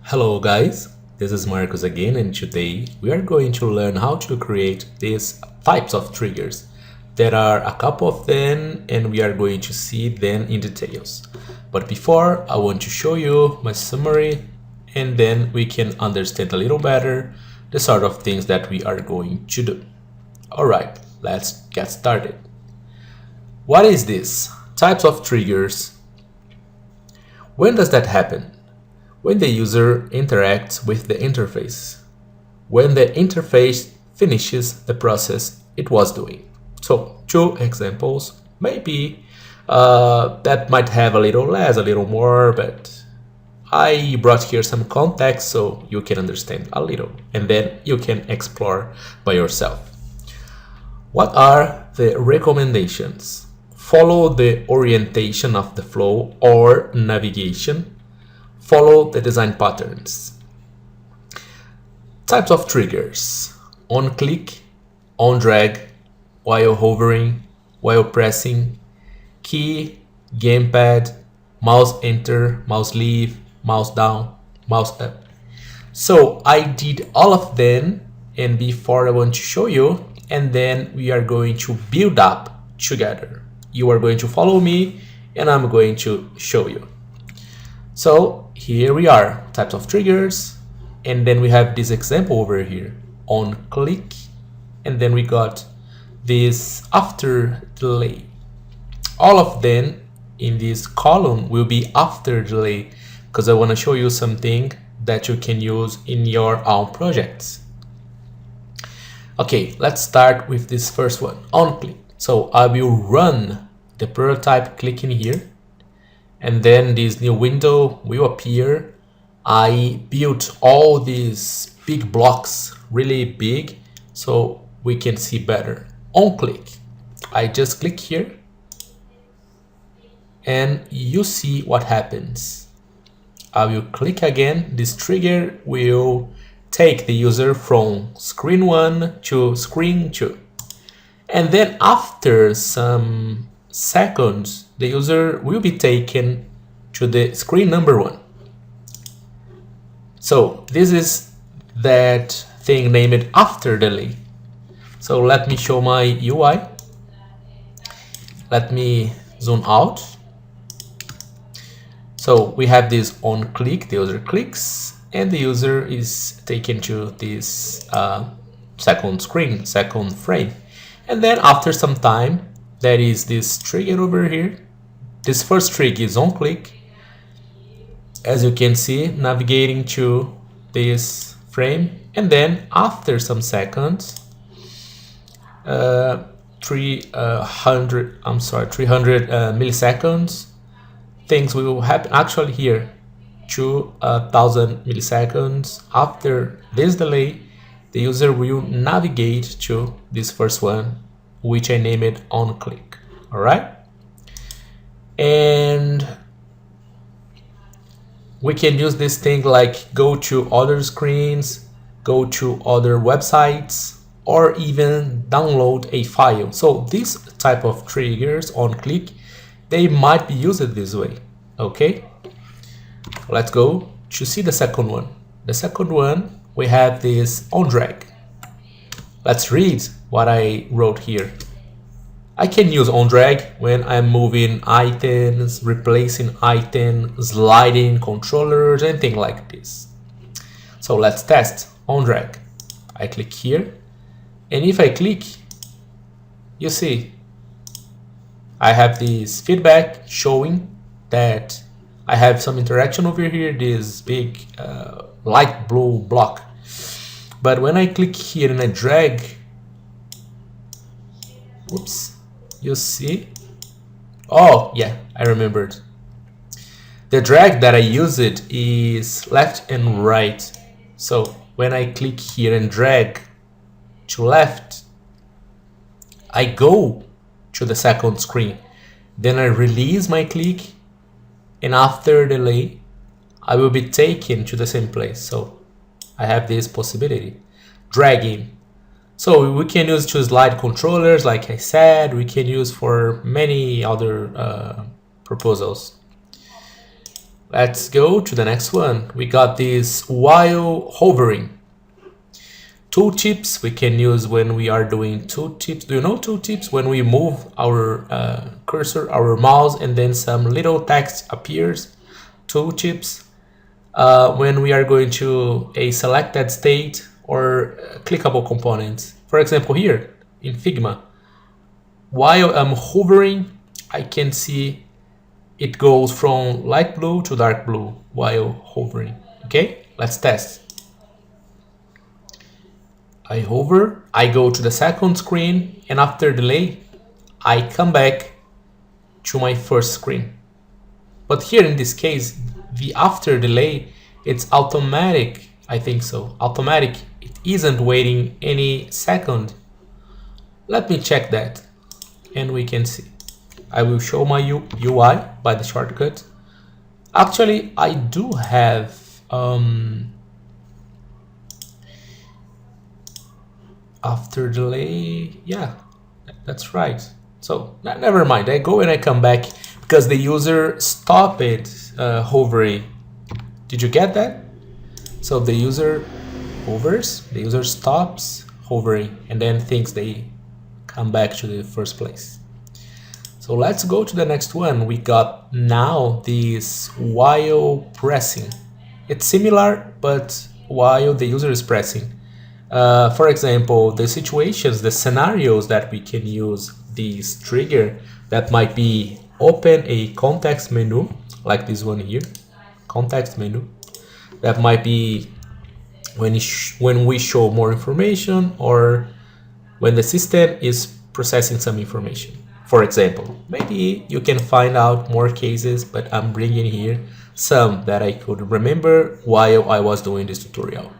Hello guys, this is Marcus again, and today we are going to learn how to create these types of triggers. There are a couple of them and we are going to see them in details. But before, I want to show you my summary and then we can understand a little better the sort of things that we are going to do. Alright, let's get started. What is this? Types of triggers. When does that happen? When the user interacts with the interface, when the interface finishes the process it was doing. So two examples, maybe that might have a little less, a little more, but I brought here some context so you can understand a little and then you can explore by yourself. What are the recommendations? Follow the orientation of the flow or navigation. Follow the design patterns. Types of triggers: on click, on drag, while hovering, while pressing, key, gamepad, mouse enter, mouse leave, mouse down, mouse up. So I did all of them, and before I want to show you, and then we are going to build up together. You are going to follow me and I'm going to show you. So here we are, types of triggers, and then we have this example over here, on click, and then we got this after delay. All of them in this column will be after delay because I want to show you something that you can use in your own projects. Okay, let's start with this first one, on click. So I will run the prototype clicking here, and then this new window will appear. I built all these big blocks really big so we can see better. On click, I just click here and you see what happens. I will click again. This trigger will take the user from screen 1 to screen 2, and then after some seconds the user will be taken to the screen number 1. So this is that thing named after delay. So let me show my UI. Let me zoom out. So we have this on click, the user clicks and the user is taken to this second screen, second frame. And then after some time, there is this trigger over here. This first trigger is on click. As you can see, navigating to this frame, and then after some seconds, 300 milliseconds, things will happen. Actually here, 2000 milliseconds after this delay, the user will navigate to this first one, which I named on click. All right, and we can use this thing like go to other screens, go to other websites, or even download a file. So this type of triggers on click, they might be used this way. Okay, let's go to see the second one. The second one, we have this on drag. Let's read what I wrote here. I can use on drag when I'm moving items, replacing items, sliding controllers, anything like this. So let's test on drag. I click here, and if I click, you see I have this feedback showing that I have some interaction over here, this big light blue block. But when I click here and I drag, whoops, you see, oh yeah, I remembered. The drag that I used is left and right. So when I click here and drag to left, I go to the second screen. Then I release my click, and after delay, I will be taken to the same place. So I have this possibility, dragging. So we can use to slide controllers, like I said. We can use for many other proposals. Let's go to the next one. We got this while hovering. Tooltips we can use when we are doing tooltips. Do you know tooltips? When we move our cursor, our mouse, and then some little text appears. Tooltips. When we are going to a selected state or clickable components. For example, here in Figma, while I'm hovering, I can see it goes from light blue to dark blue while hovering. Okay, let's test. I hover, I go to the second screen, and after delay, I come back to my first screen. But here in this case, the after delay, it's automatic. I think so. Automatic. It isn't waiting any second. Let me check that, and we can see. I will show my UI by the shortcut. Actually, I do have after delay. Yeah, that's right. So never mind. I go and I come back because the user stopped hovering. Did you get that? So the user hovers, the user stops hovering, and then things they come back to the first place. So let's go to the next one. We got now this while pressing. It's similar, but while the user is pressing. For example, the situations, the scenarios that we can use this trigger, that might be open a context menu, like this one here, context menu. That might be when we show more information, or when the system is processing some information. For example, maybe you can find out more cases, but I'm bringing here some that I could remember while I was doing this tutorial.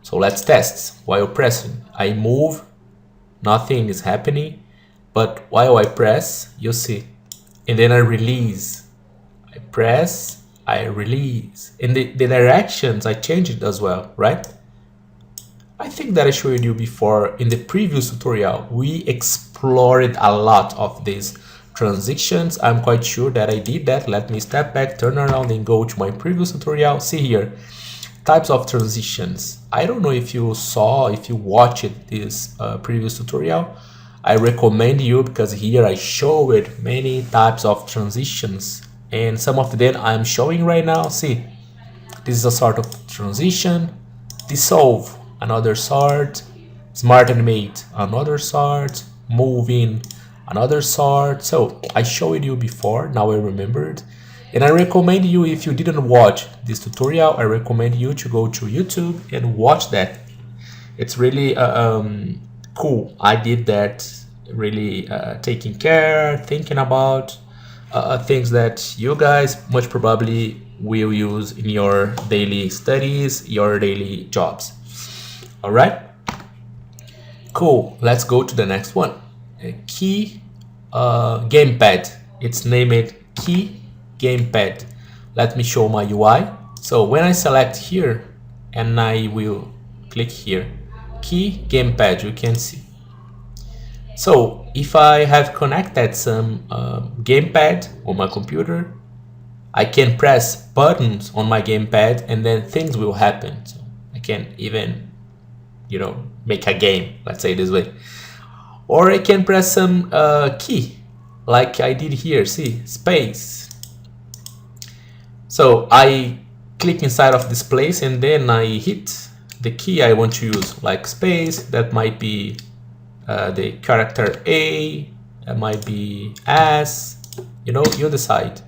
So let's test. While pressing, I move, nothing is happening, but while I press, you see, and then I release. I press, I release, and the directions I change it as well, right? I think that I showed you before in the previous tutorial. We explored a lot of these transitions. I'm quite sure that I did that. Let me step back, turn around, and go to my previous tutorial. See here, types of transitions. I don't know if you saw, if you watched this previous tutorial. I recommend you, because here I showed many types of transitions, and some of them I'm showing right now. See, this is a sort of transition. Dissolve, another sort. Smart animate, another sort. Moving, another sort. So I showed you before, now I remembered. And I recommend you, if you didn't watch this tutorial, I recommend you to go to YouTube and watch that. It's really cool. I did that really taking care, thinking about things that you guys much probably will use in your daily studies, your daily jobs. All right, cool. Let's go to the next one. A key gamepad. It's named key gamepad. Let me show my UI. So when I select here, and I will click here, key gamepad, you can see. So if I have connected some gamepad on my computer, I can press buttons on my gamepad, and then things will happen. So I can even, you know, make a game, let's say this way. Or I can press some key, like I did here, see, space. So I click inside of this place, and then I hit the key I want to use, like space. That might be the character A, that might be S, you know, you decide.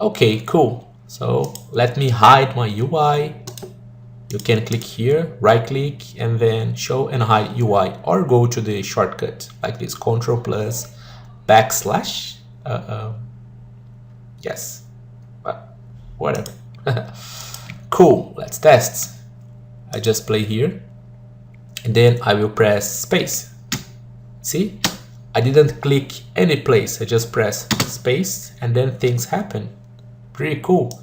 Okay, cool. So let me hide my UI. You can click here, right click, and then show and hide UI, or go to the shortcut like this, Control plus backslash. Yes, whatever. Cool, let's test. I just play here, and then I will press space. See, I didn't click any place, I just press space, and then things happen. Pretty cool.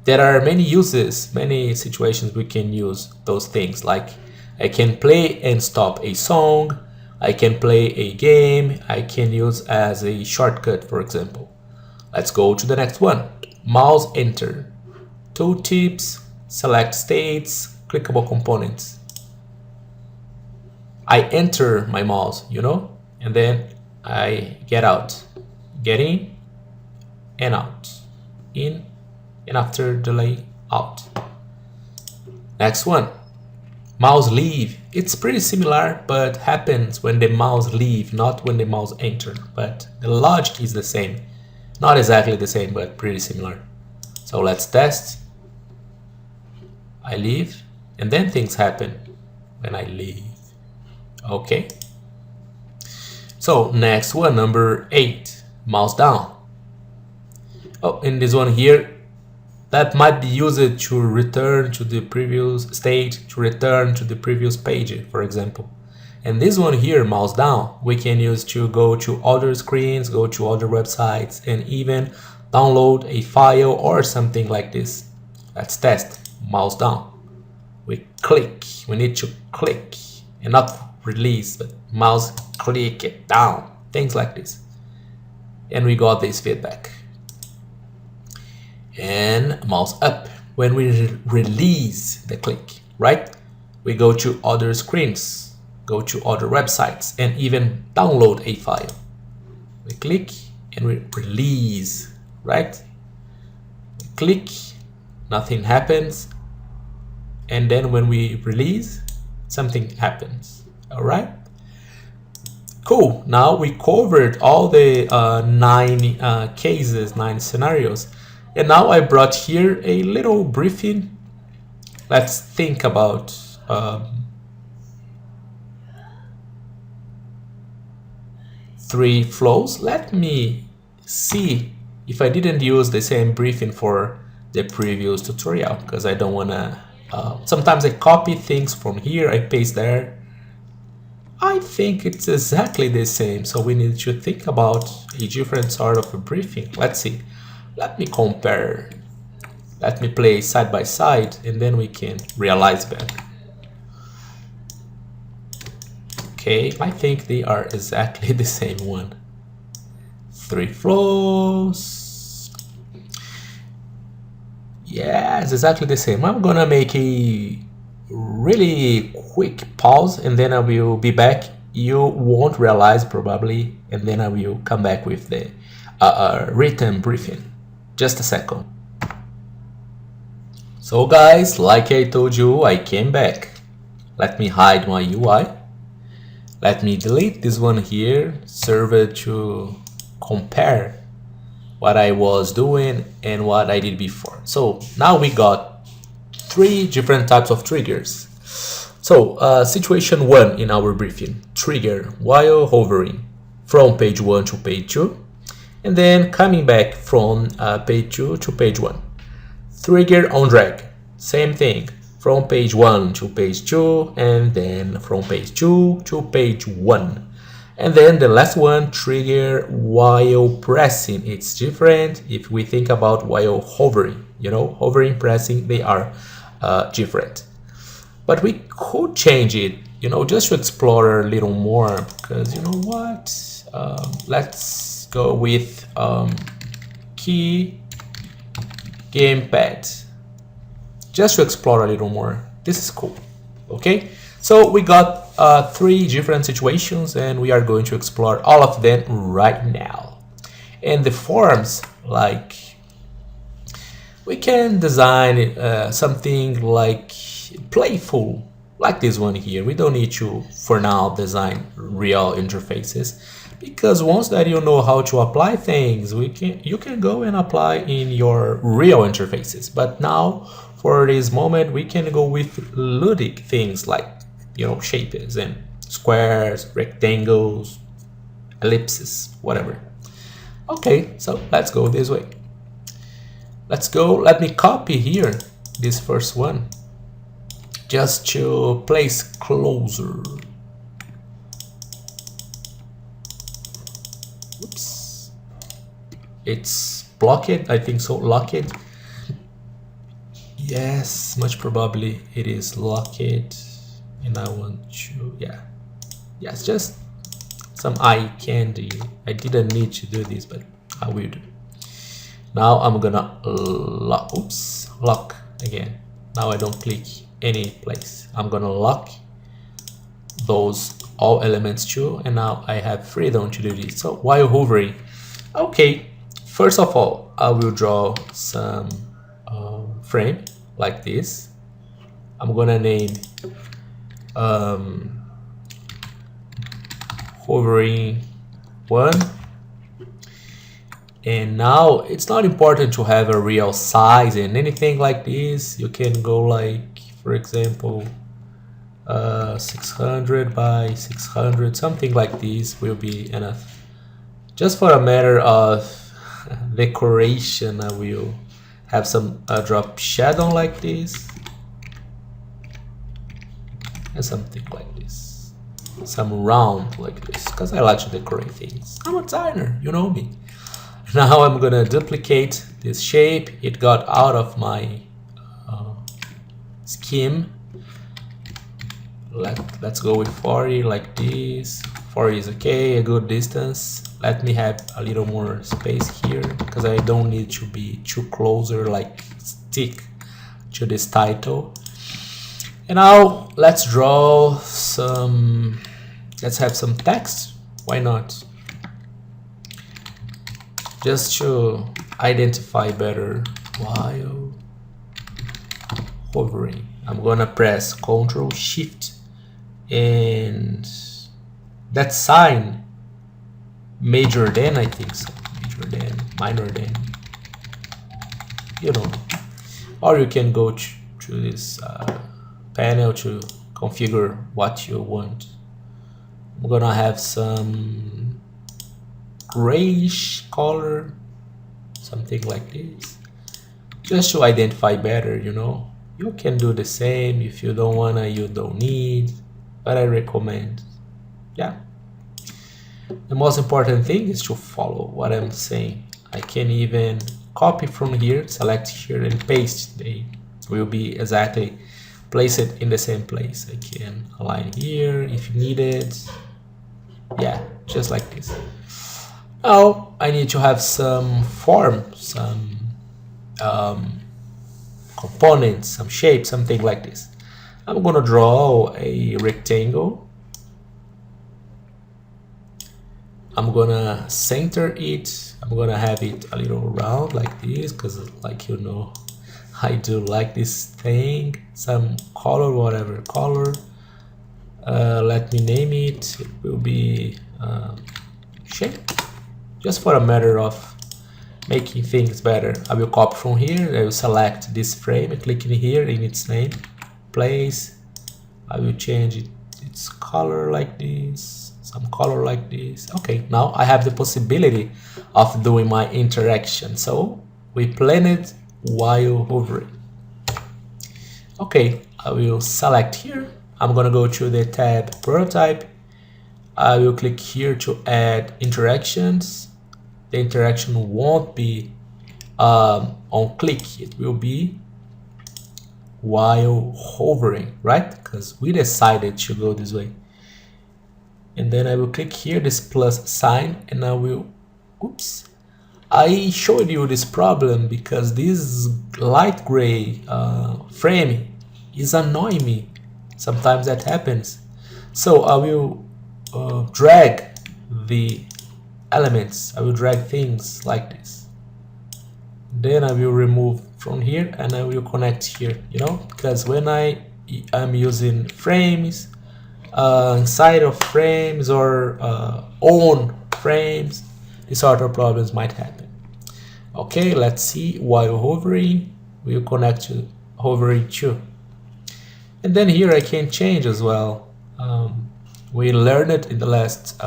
There are many uses, many situations we can use those things. Like I can play and stop a song, I can play a game, I can use as a shortcut, for example. Let's go to the next one. mouse enter, tooltips, select states, clickable components. I enter my mouse, you know, and then I get out, get in and out, in and after delay out. Next one, mouse leave. It's pretty similar, but happens when the mouse leave, not when the mouse enter, but the logic is the same. Not exactly the same, but pretty similar. So let's test. I leave, and then things happen when I leave. Okay. So next one, number 8, mouse down. Oh, in this one here, that might be used to return to the previous state, to return to the previous page, for example. And this one here, mouse down, we can use to go to other screens, go to other websites, and even download a file or something like this. Let's test. Mouse down. We click. We need to click and not release, but mouse click it down. Things like this. And we got this feedback. And mouse up. When we release the click, right? We go to other screens, go to other websites, and even download a file. We click and we release, right? We click, nothing happens. And then when we release, something happens. All right? Cool. Now we covered all the 9 cases, 9 scenarios. And now I brought here a little briefing. Let's think about 3 flows. Let me see if I didn't use the same briefing for the previous tutorial, because I don't want to sometimes I copy things from here, I paste there. I think it's exactly the same, so we need to think about a different sort of a briefing. Let's see. Let me compare. Let me play side by side, and then we can realize better. Okay, I think they are exactly the same one. 3 flows. Yeah, it's exactly the same. I'm gonna make a really quick pause, and then I will be back. You won't realize probably, and then I will come back with the written briefing. Just a second. So guys, like I told you, I came back. Let me hide my UI. Let me delete this one here, serve it to compare what I was doing and what I did before. So now we got 3 different types of triggers. So situation 1 in our briefing, trigger while hovering from page 1 to page 2, and then coming back from page 2 to page 1. Trigger on drag, same thing, from page 1 to page 2, and then from page 2 to page 1. And then the last one, trigger while pressing. It's different if we think about while hovering. You know, hovering, pressing, they are different. But we could change it, you know, just to explore a little more, because you know what? Let's go with key gamepad, just to explore a little more. This is cool. Okay, so we got 3 different situations, and we are going to explore all of them right now. And the forms, like, we can design something like playful, like this one here. We don't need to, for now, design real interfaces, because once that you know how to apply things, you can go and apply in your real interfaces. But now, for this moment, we can go with ludic things like, you know, shapes and squares, rectangles, ellipses, whatever. Okay, so let's go this way. Let's go. Let me copy here this first one just to place closer. Oops. It's blocked, I think so, locked. Yes, much probably it is locked. And I want to, yeah, it's just some eye candy. I didn't need to do this, but I will do. Now I'm gonna lock again. Now I don't click any place. I'm gonna lock those all elements too, and now I have freedom to do this. So while hovering, okay, first of all, I will draw some frame like this. I'm gonna name hovering 1. And now it's not important to have a real size and anything like this. You can go like, for example, 600 by 600, something like this will be enough. Just for a matter of decoration, I will have some drop shadow like this and something like this, some round like this, because I like to decorate things. I'm a designer, you know me. Now I'm gonna duplicate this shape. It got out of my scheme. Let's go with 40 like this. 40 is okay, a good distance. Let me have a little more space here because I don't need to be too closer, like stick to this title. And now let's draw some, let's have some text. Why not? Just to identify better while hovering. I'm gonna press Ctrl Shift and that sign major than, I think so, major than, minor than, you know, or you can go to this panel to configure what you want. I'm gonna have some grayish color, something like this, just to identify better, you know. You can do the same if you don't wanna, you don't need, but I recommend. Yeah, the most important thing is to follow what I'm saying. I can even copy from here, select here and paste. They will be exactly place it in the same place. I can align here if needed. Yeah, just like this. Now I need to have some form, some components, some shape, something like this. I'm gonna draw a rectangle. I'm gonna center it. I'm gonna have it a little round like this because, like, you know, I do like this thing. Some color, whatever color. Let me name it. It will be shape. Just for a matter of making things better. I will copy from here. I will select this frame, click in here in its name, place. I will change its color like this, some color like this. Okay, now I have the possibility of doing my interaction. So we plan it while hovering. Okay, I will select here. I'm gonna go to the tab prototype. I will click here to add interactions. The interaction won't be on click, it will be while hovering, right? Because we decided to go this way. And then I will click here, this plus sign, and I will, oops, I showed you this problem because this light gray frame is annoying me. Sometimes that happens. So I will drag the elements. I will drag things like this. Then I will remove from here and I will connect here, you know, because when I'm using frames, inside of frames or on frames, these sort of problems might happen. Okay, let's see. While hovering, we'll connect to hovering too. And then here I can change as well. We learned it in the last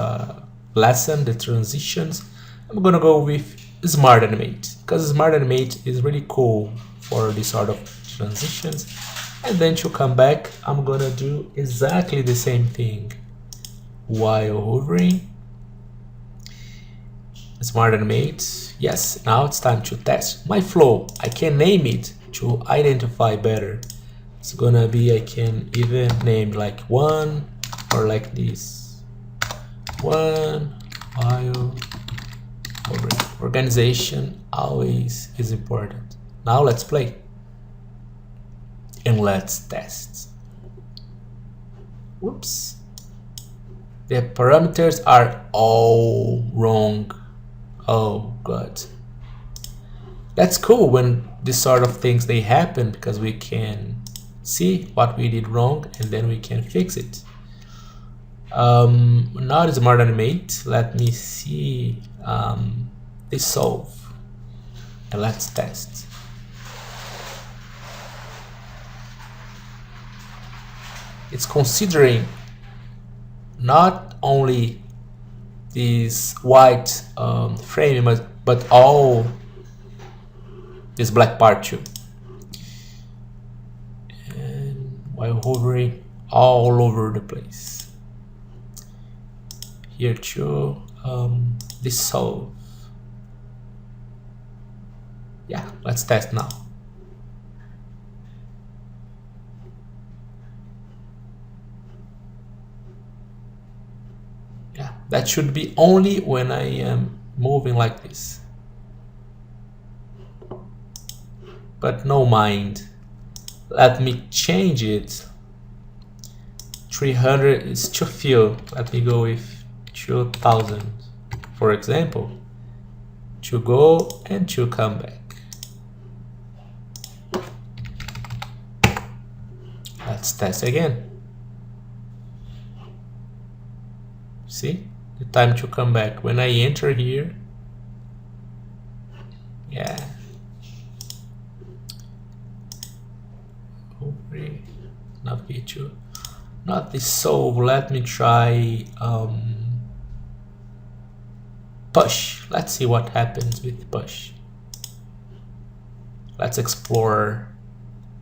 lesson, the transitions. I'm gonna go with Smart Animate because Smart Animate is really cool for this sort of transitions. And then to come back, I'm gonna do exactly the same thing while hovering. Smart Animate. Yes, now it's time to test my flow. I can name it to identify better. It's gonna be, I can even name like 1 or like this. 1 while hovering. Organization always is important. Now let's play. And let's test. Whoops. The parameters are all wrong. Oh god. That's cool when this sort of things they happen, because we can see what we did wrong and then we can fix it. Now the smart animate. Let me see this solve and let's test. It's considering not only this white frame but all this black part too, and while hovering all over the place here too. This solve. Yeah, let's test now. Yeah, that should be only when I am moving like this. But no mind. Let me change it. 300 is too few. Let me go with 2000, for example. To go and to come back. Let's test again. See, the time to come back when I enter here. Yeah. Hopefully, navigate to not this solve. Let me try push. Let's see what happens with push. Let's explore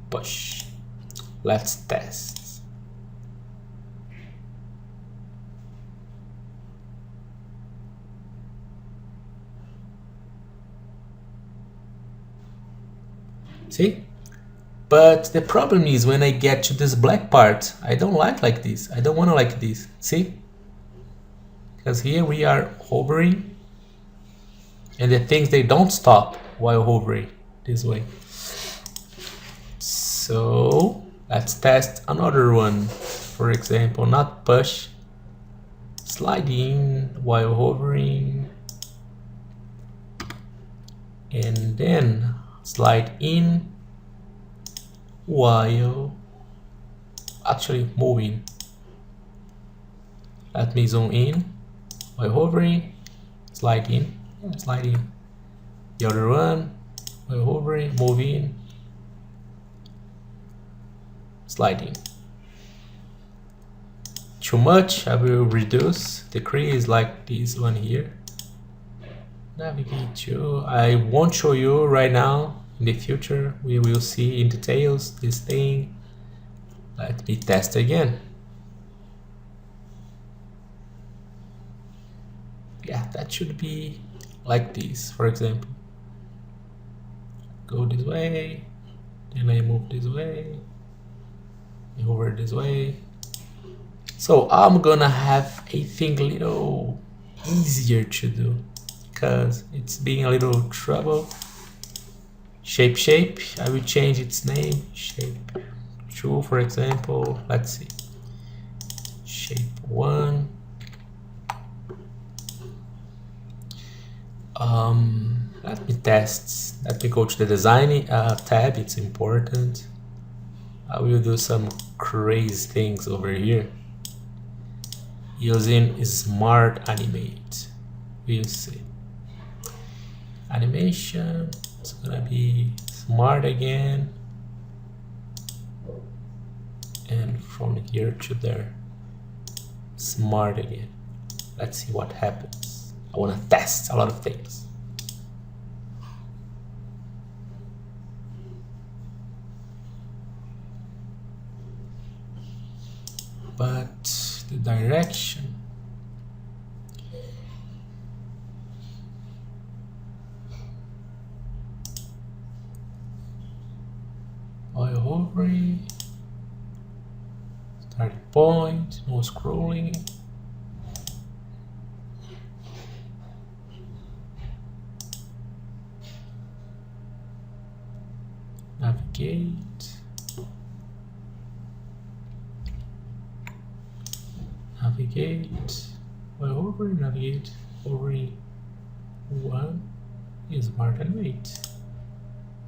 push. Let's test. See? But the problem is when I get to this black part, I don't like this. I don't want to like this. See? Because here we are hovering and the things, they don't stop while hovering this way. So let's test another one. For example, not push, slide in while hovering, and then slide in while actually moving. Let me zoom in while hovering, slide in, slide in. The other one while hovering, move in, slide in. Too much, I will reduce, decrease, like this one here. Navigate to, I won't show you right now. In the future we will see in details this thing. Let me test again. Yeah, that should be like this. For example, go this way, then I move this way, over this way. So I'm gonna have a thing a little easier to do because it's being a little trouble. Shape, I will change its name. Shape 2, for example. Let's see. Shape 1. Let me test. Let me go to the design tab. It's important. I will do some crazy things over here using smart animate. We'll see. Animation. It's gonna be smart again, and from here to there, smart again. Let's see what happens. I want to test a lot of things. But the direction, while hovering, starting point, no scrolling. navigate, well, hovering, navigate, hovering. One is mark and wait.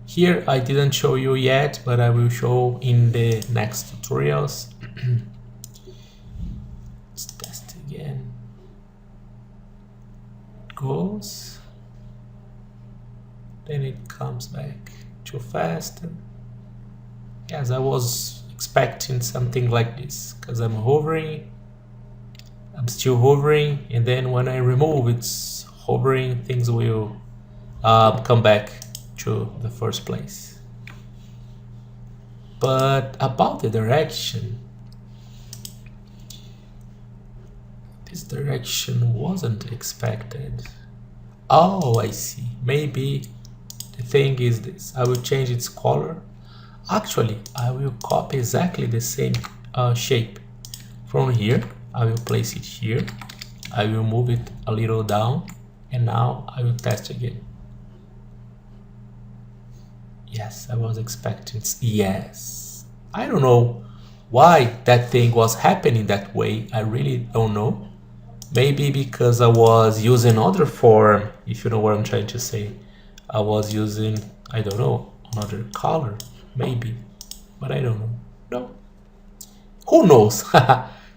Here I didn't show you yet, but I will show in the next tutorials. Let's test again. It goes, then it comes back too fast. Yes, I was expecting something like this because I'm hovering, I'm still hovering, and then when I remove it's hovering, things will come back to the first place. But about the direction, this direction wasn't expected. Oh, I see. Maybe the thing is this. I will change its color. Actually, I will copy exactly the same shape from here. I will place it here. I will move it a little down, and now I will test again. Yes, I was expecting. Yes, I don't know why that thing was happening that way. I really don't know. Maybe because I was using other form, if you know what I'm trying to say. I was using, I don't know, another color, maybe, but I don't know. No, who knows?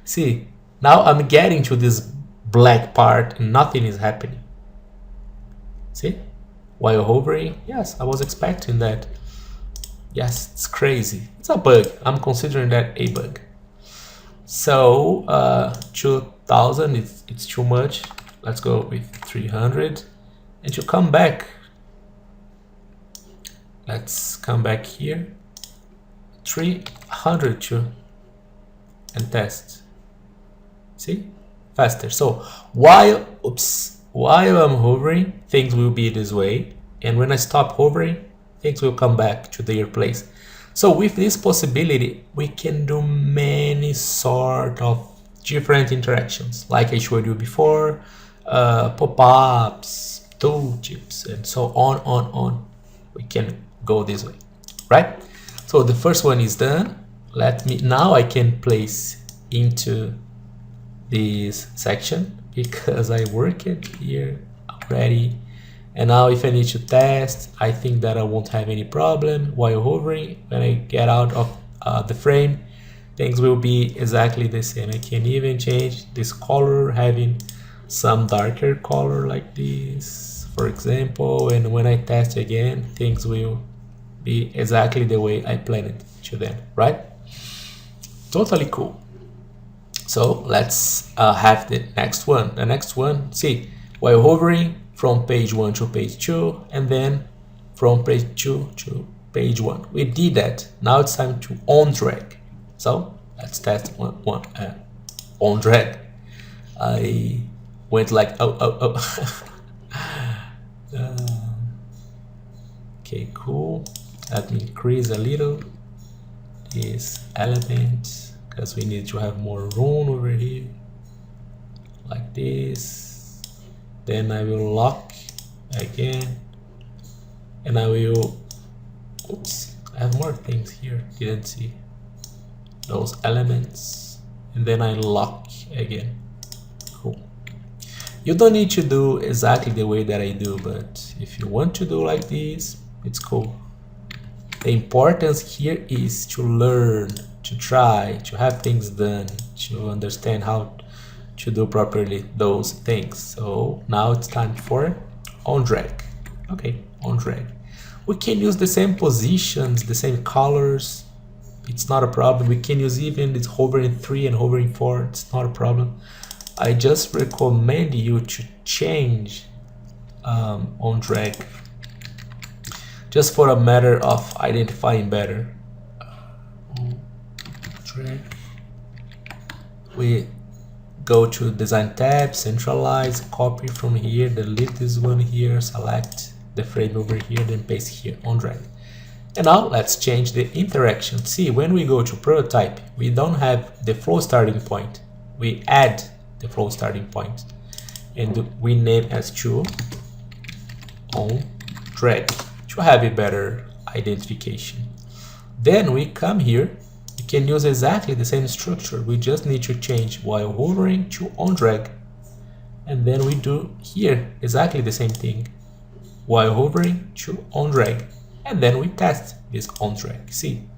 See, now I'm getting to this black part and nothing is happening. See? While hovering, yes, I was expecting that. Yes, it's crazy. It's a bug. I'm considering that a bug. So 2000, it's too much. Let's go with 300. And to come back, let's come back here. 300 too, and test. See, faster. So while I'm hovering, things will be this way, and when I stop hovering, things will come back to their place. So with this possibility, we can do many sort of different interactions, like I showed you before, pop-ups, tooltips, and so on. We can go this way, right? So the first one is done. Now I can place into this section because I worked here already. And now if I need to test, I think that I won't have any problem while hovering. When I get out of the frame, things will be exactly the same. I can even change this color, having some darker color like this, for example. And when I test again, things will be exactly the way I planned it to them, right? Totally cool. So let's have the next one. The next one, see, while hovering, from page 1 to page 2, and then from page 2 to page 1. We did that. Now it's time to on drag. So let's test one on drag. I went like okay, cool. Let me increase a little this element because we need to have more room over here, like this. Then I will lock again, and I will, oops, I have more things here, didn't see those elements, and then I lock again. Cool. You don't need to do exactly the way that I do, but if you want to do like this, it's cool. The importance here is to learn, to try, to have things done, to understand how to do properly those things. So now it's time for on drag. Okay, on drag. We can use the same positions, the same colors. It's not a problem. We can use even this hovering 3 and hovering 4. It's not a problem. I just recommend you to change on drag, just for a matter of identifying better. Drag. We go to design tab, centralize, copy from here, delete this one here, select the frame over here, then paste here on drag. And now let's change the interaction. See, when we go to prototype, we don't have the flow starting point. We add the flow starting point, and we name as to on drag to have a better identification. Then we come here, you can use exactly the same structure. We just need to change while hovering to on drag. And then we do here exactly the same thing, while hovering to on drag. And then we test this on drag. See?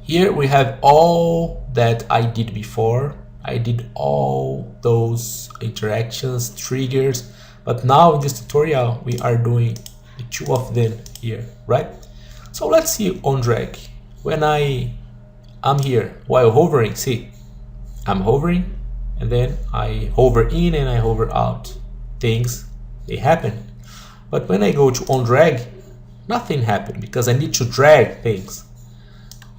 Here we have all that I did before. I did all those interactions, triggers, but now in this tutorial we are doing the two of them here, right? So let's see on drag. When I'm here while hovering, see, I'm hovering and then I hover in and I hover out. Things, they happen. But when I go to on drag, nothing happened because I need to drag things.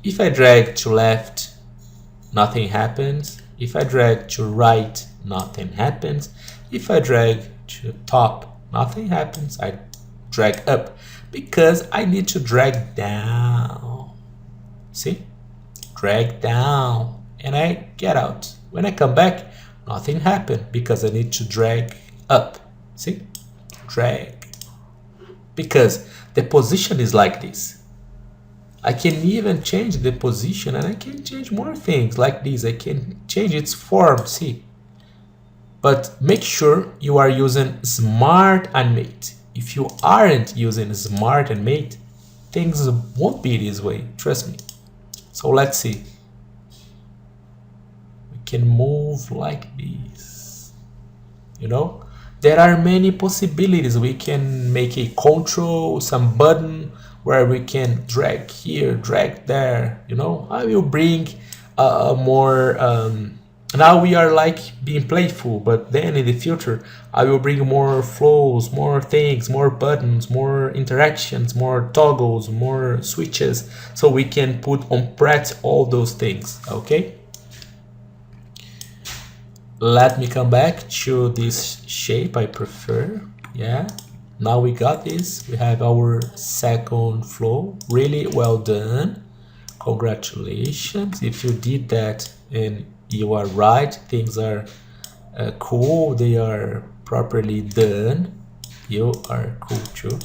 If I drag to left, nothing happens. If I drag to right, nothing happens. If I drag to top, nothing happens. I drag up because I need to drag down. See? Drag down and I get out. When I come back, nothing happened because I need to drag up. See? Drag. Because the position is like this. I can even change the position and I can change more things like this. I can change its form, see? But make sure you are using Smart Animate. If you aren't using Smart Animate, things won't be this way, trust me. So let's see. We can move like this. You know, there are many possibilities. We can make a control, some button, where we can drag here, drag there, you know. I will bring more, now we are like being playful, but then in the future, I will bring more flows, more things, more buttons, more interactions, more toggles, more switches, so we can put on practice all those things, okay? Let me come back to this shape I prefer, yeah. Now we got this, we have our second flow, really well done, congratulations. If you did that and you are right, things are cool, they are properly done, you are cool too.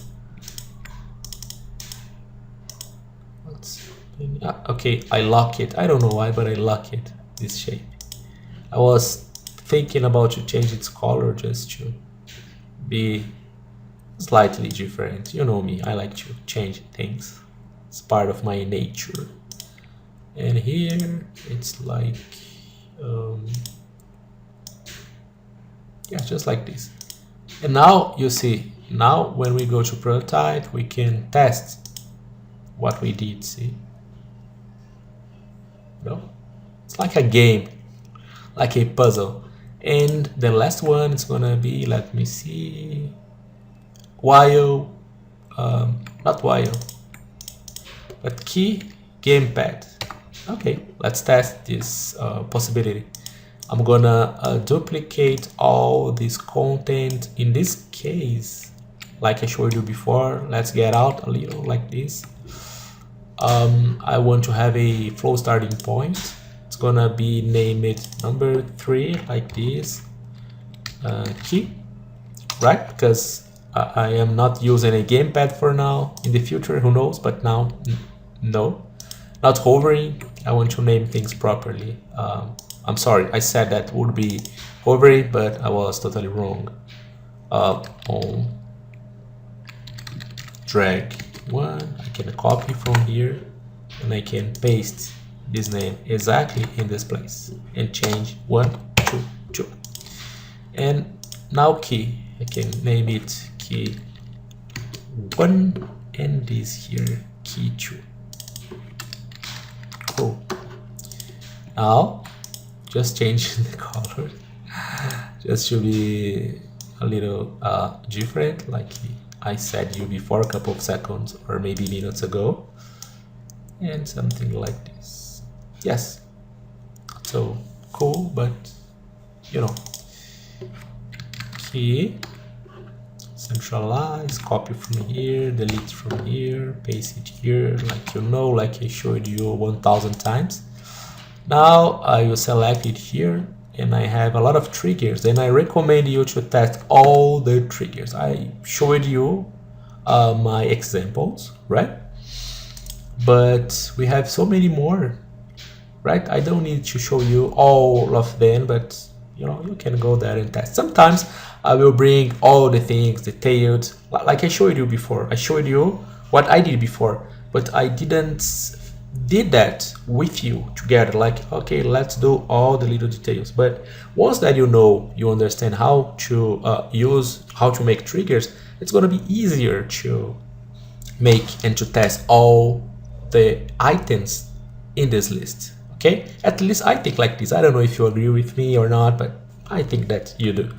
Okay, I lock it, I don't know why, but I lock it, this shape. I was thinking about to change its color just to be slightly different. You know me, I like to change things. It's part of my nature. And here it's like yeah, just like this. And now you see, now when we go to prototype, we can test what we did. See, no, it's like a game, like a puzzle. And the last one is gonna be, let me see, while, not while, but key gamepad. Okay, let's test this possibility. I'm gonna duplicate all this content. In this case, like I showed you before, let's get out a little like this. I want to have a flow starting point. It's gonna be named number 3 like this, key, right? Because I am not using a gamepad for now. In the future, who knows, but now, no. Not hovering, I want to name things properly. I'm sorry, I said that would be hovering, but I was totally wrong. On drag 1, I can copy from here, and I can paste this name exactly in this place, and change 1, 2, 2. And now key, I can name it key 1 and this here key 2. Cool. Now just change the color just to be a little different, like I said you before a couple of seconds or maybe minutes ago, and something like this. Yes, so cool, but you know, key, centralize, copy from here, delete from here, paste it here, like you know, like I showed you 1000 times. Now I will select it here, and I have a lot of triggers, and I recommend you to test all the triggers. I showed you my examples, right? But we have so many more, right? I don't need to show you all of them, but you know, you can go there and test. Sometimes I will bring all the things detailed, like I showed you before. I showed you what I did before, but I didn't did that with you together, like, okay, let's do all the little details. But once that you know, you understand how to how to make triggers, it's going to be easier to make and to test all the items in this list. Okay, at least I think like this. I don't know if you agree with me or not, but I think that you do.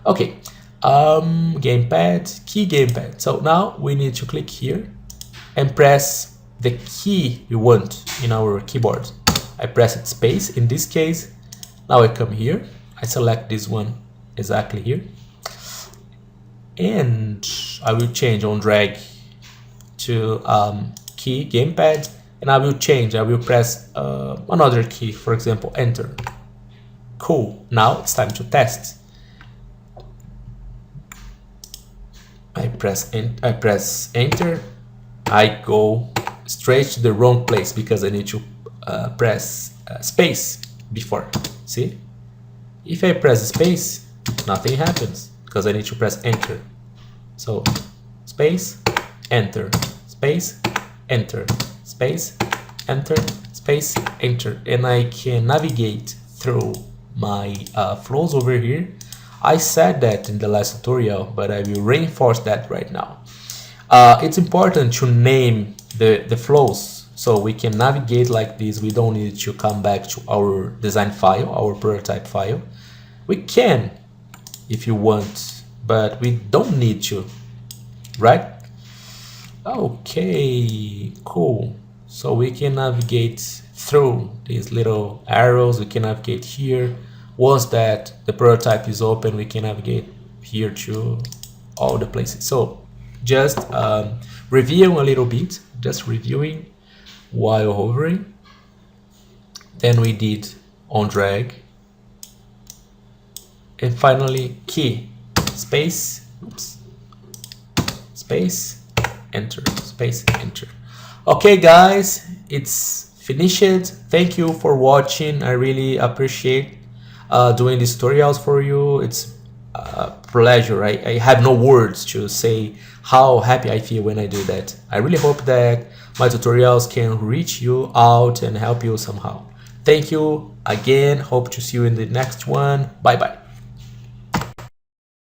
Okay, gamepad, key gamepad. So now we need to click here and press the key we want in our keyboard. I press it space in this case. Now I come here, I select this one exactly here, and I will change on drag to key gamepad, and I will press another key, for example, enter. Cool, now it's time to test. I press enter, I go straight to the wrong place because I need to press space before. See, if I press space, nothing happens because I need to press enter. So space, enter, space, enter, space, enter, space, enter, and I can navigate through my flows over here. I said that in the last tutorial, but I will reinforce that right now. It's important to name the flows so we can navigate like this. We don't need to come back to our design file, our prototype file. We can if you want, but we don't need to, right? Okay, cool. So we can navigate through these little arrows. We can navigate here. Once that the prototype is open, we can navigate here to all the places. So just reviewing a little bit, just reviewing while hovering. Then we did on drag, and finally key, space, oops, space, enter, space, enter. Okay guys, it's finished. Thank you for watching. I really appreciate doing these tutorials for you. It's a pleasure. I have no words to say how happy I feel when I do that. I really hope that my tutorials can reach you out and help you somehow. Thank you again. Hope to see you in the next one. Bye bye.